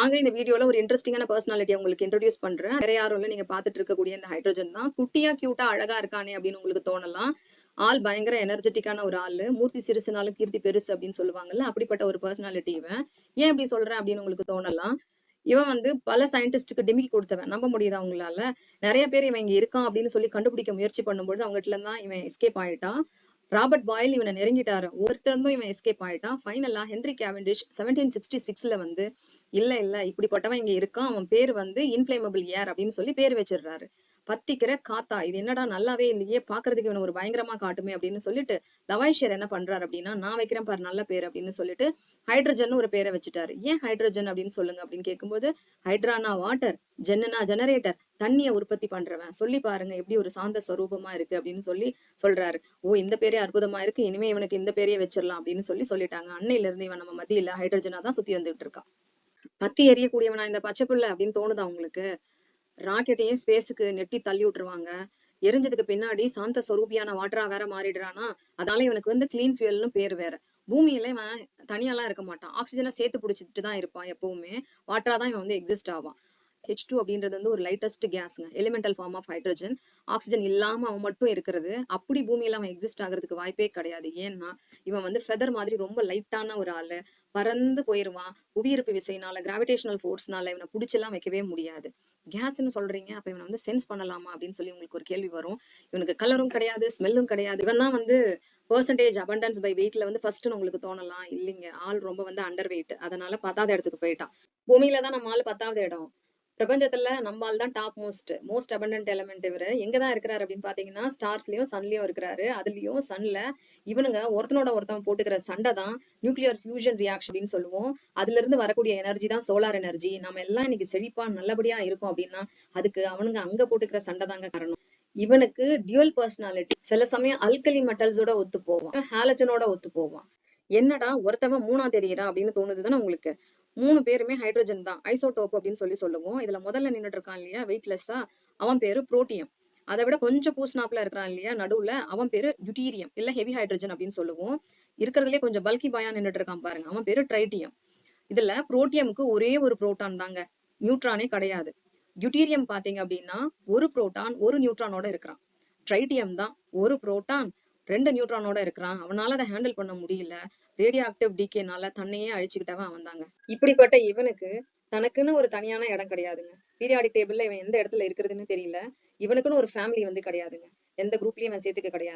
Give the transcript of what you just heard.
அங்க இந்த வீடியோல ஒரு இன்ட்ரெஸ்டிங்கான பர்சனாலிட்டிய உங்களுக்கு இன்ட்ரோடியூஸ் பண்றேன். வேற யாரும் இல்ல, நீங்க பார்த்துட்டு இருக்கக்கூடிய இந்த ஹைட்ரஜன் தான். குட்டியா, கியூட்டா, அழகா இருக்கானே அப்படின்னு உங்களுக்கு தோணலாம். ஆள் பயங்கர எனர்ஜெட்டிக்கான ஒரு ஆளு. மூர்த்தி சிறுசுனாலும் கீர்த்தி பெருசு அப்படின்னு சொல்லுவாங்கல்ல. அப்படிப்பட்ட ஒரு பர்சனாலிட்டி இவன். ஏன் இப்படி சொல்றேன் அப்படின்னு உங்களுக்கு தோணலாம். இவன் வந்து பல சயின்டிஸ்டுக்கு டிமிக்கி கொடுத்தவன். நம்ப முடியுதா உங்களால? நெறைய பேர் இவன் இங்க இருக்கான் அப்படின்னு சொல்லி கண்டுபிடிக்க முயற்சி பண்ணும்பொழுது அவங்ககிட்ட இருந்து தான் இவன் எஸ்கேப் ஆயிட்டான். ராபர்ட் பாயில் இவனை நெருங்கிட்டாரு. ஒருத்தர் இருந்தும் இவன் எஸ்கேப் ஆயிட்டான். ஃபைனலா ஹென்ரி கேவெண்டிஷ் 1766ல வந்து இல்ல இப்படிப்பட்டவன் இங்க இருக்கான். அவன் பேரு வந்து இன்ஃப்ளேமபிள் ஏர் அப்படின்னு சொல்லி பேர் வச்சிடுறாரு. பத்திக்கிற காத்தா, இது என்னடா நல்லாவே இல்லையே, பாக்குறதுக்கு இவனை ஒரு பயங்கரமா காட்டுமே அப்படின்னு சொல்லிட்டு லவாய்ஷியர் என்ன பண்றாரு அப்படின்னா, நான் வைக்கிறேன் பாரு நல்ல பேர் அப்படின்னு சொல்லிட்டு ஹைட்ரஜன் ஒரு பேரை வச்சுட்டாரு. ஏன் ஹைட்ரஜன் அப்படின்னு சொல்லுங்க அப்படின்னு கேட்கும்போது, ஹைட்ரானா வாட்டர், ஜென்னனா ஜெனரேட்டர், தண்ணிய உற்பத்தி பண்றவன், சொல்லி பாருங்க எப்படி ஒரு சாந்த ஸ்வரூபமா இருக்கு அப்படின்னு சொல்லி சொல்றாரு. ஓ, இந்த பேரே அற்புதமா இருக்கு, இனிமே இவனுக்கு இந்த பேரையே வச்சிடலாம் அப்படின்னு சொல்லி சொல்லிட்டாங்க. அன்னையில இருந்து இவன் நம்ம மத்தியில ஹைட்ரஜனா தான் சுத்தி வந்துட்டு இருக்கான். பத்தி எரியக்கூடியவனா இந்த பச்சை புள்ள அப்படின்னு தோணுதா உங்களுக்கு? ராக்கெட்டையும் ஸ்பேஸுக்கு நெட்டி தள்ளி விட்டுருவாங்க. எரிஞ்சதுக்கு பின்னாடி சாந்த சொரூபியான வாட்டரா வேற மாறிடுறானா, அதனால இவனுக்கு வந்து கிளீன் ஃபியூயல்னு பேர் வேற. பூமியில இவன் தனியாலாம் இருக்க மாட்டான். ஆக்சிஜனை சேர்த்து பிடிச்சிட்டு தான் இருப்பான் எப்பவுமே. வாட்டரா தான் இவன் வந்து எக்ஸிஸ்ட் ஆவான். H2 அப்படின்றது வந்து ஒரு லைட்டஸ்ட் கேஸ்ங்க, elemental form of hydrogen. Oxygen இல்லாம அவன் மட்டும் இருக்கிறது. அப்படி பூமியில அவன் எக்ஸிஸ்ட் ஆகிறதுக்கு வாய்ப்பே கிடையாது. ஏன்னா இவன் வந்து ஃபெதர் மாதிரி ரொம்ப லைட்டான ஒரு ஆளு. பறந்து போயிருவான். புவியீர்ப்பு விசையினால, கிராவிடேஷனல் ஃபோர்ஸ்னால இவனை புடிச்செல்லாம் வைக்கவே முடியாது. கேஸ்ன்னு சொல்றீங்க, அப்ப இவனை வந்து சென்ஸ் பண்ணலாமா அப்படின்னு சொல்லி உங்களுக்கு ஒரு கேள்வி வரும். இவனுக்கு கலரும் கிடையாது, ஸ்மெல்லும் கிடையாது. இவன் தான் வந்து பெர்சன்டேஜ் அபண்டன்ஸ் பை வெயிட்ல வந்து ஃபர்ஸ்ட்னு உங்களுக்கு தோணலாம். இல்லைங்க, ஆள் ரொம்ப வந்து அண்டர் வெயிட். அதனால 10வது இடத்துக்கு போயிட்டான். பூமியில தான் நம்ம ஆள் 10வது இடம். பிரபஞ்சத்துல நம்மால் தான் டாப் மோஸ்ட் அபண்டன்ட் எலிமெண்ட். இவரு எங்கதான் இருக்கிறாரு அப்படின்னு பாத்தீங்கன்னா, ஸ்டார்ஸ்லயும் சன்லயும் இருக்கிறாரு. அதுலயும் சன்ல இவனுங்க ஒருத்தனோட ஒருத்தன் போட்டுக்கிற சண்டை தான் நியூக்ளியர் ஃபியூஷன் ரியாக்ஷன் அப்படின்னு சொல்லுவோம். அதுல இருந்து வரக்கூடிய எனர்ஜி தான் சோலார் எனர்ஜி. நம்ம எல்லாம் இன்னைக்கு செழிப்பா நல்லபடியா இருக்கும் அப்படின்னா அதுக்கு அவனுங்க அங்க போட்டுக்கிற சண்டை தாங்க காரணம். இவனுக்கு டியூவல் பர்சனாலிட்டி. சில சமயம் அல்கலி மெட்டல்ஸோட ஒத்து போவான், ஹாலஜனோட ஒத்து போவான். என்னடா ஒருத்தவன் மூணா தெரியறான் அப்படின்னு தோணுதுதானே உங்களுக்கு? 3 பேருமே ஹைட்ரஜன் தான். ஐசோடோப் அப்படின்னு சொல்லி சொல்லுவோம். இதுல முதல்ல நின்னுட்டு இருக்கான் இல்லையா வெயிட்லெஸ்ஸா, அவன் பேரு புரோட்டியம். அதை விட கொஞ்சம் பூஸ்னாப்ல இருக்கிறான் இல்லையா நடுவுல, அவன் பேரு டியூட்டீரியம் இல்ல ஹெவி ஹைட்ரஜன் அப்படின்னு சொல்லுவோம். இருக்கிறதுலே கொஞ்சம் பல்கி பாயா நின்னுட்டு இருக்கான் பாருங்க, அவன் பேரு ட்ரைட்டியம். இதுல புரோட்டியமுக்கு ஒரே ஒரு புரோட்டான் தாங்க, நியூட்ரானே கிடையாது. டியூட்டீரியம் பாத்தீங்க அப்படின்னா ஒரு புரோட்டான் ஒரு நியூட்ரானோட இருக்கிறான். ட்ரைட்டியம் தான் ஒரு புரோட்டான் 2 நியூட்ரானோட இருக்கிறான். அவனால அதை ஹேண்டில் பண்ண முடியல. ரேடியோ ஆக்டிவ் டிகேனால தன்னையே அழிச்சுக்கிட்டவன் அவன் தாங்க. இப்படிப்பட்ட இவனுக்கு தனக்குன்னு ஒரு தனியான இடம் கிடையாதுங்க. பீரியாடிக் டேபிள்ல இவன் எந்த இடத்துல இருக்கிறதுன்னு தெரியல. இவனுக்குன்னு ஒரு ஃபேமிலி வந்து கிடையாதுங்க. எந்த குரூப்லயும் இவன் சேர்த்துக்க கிடையாது.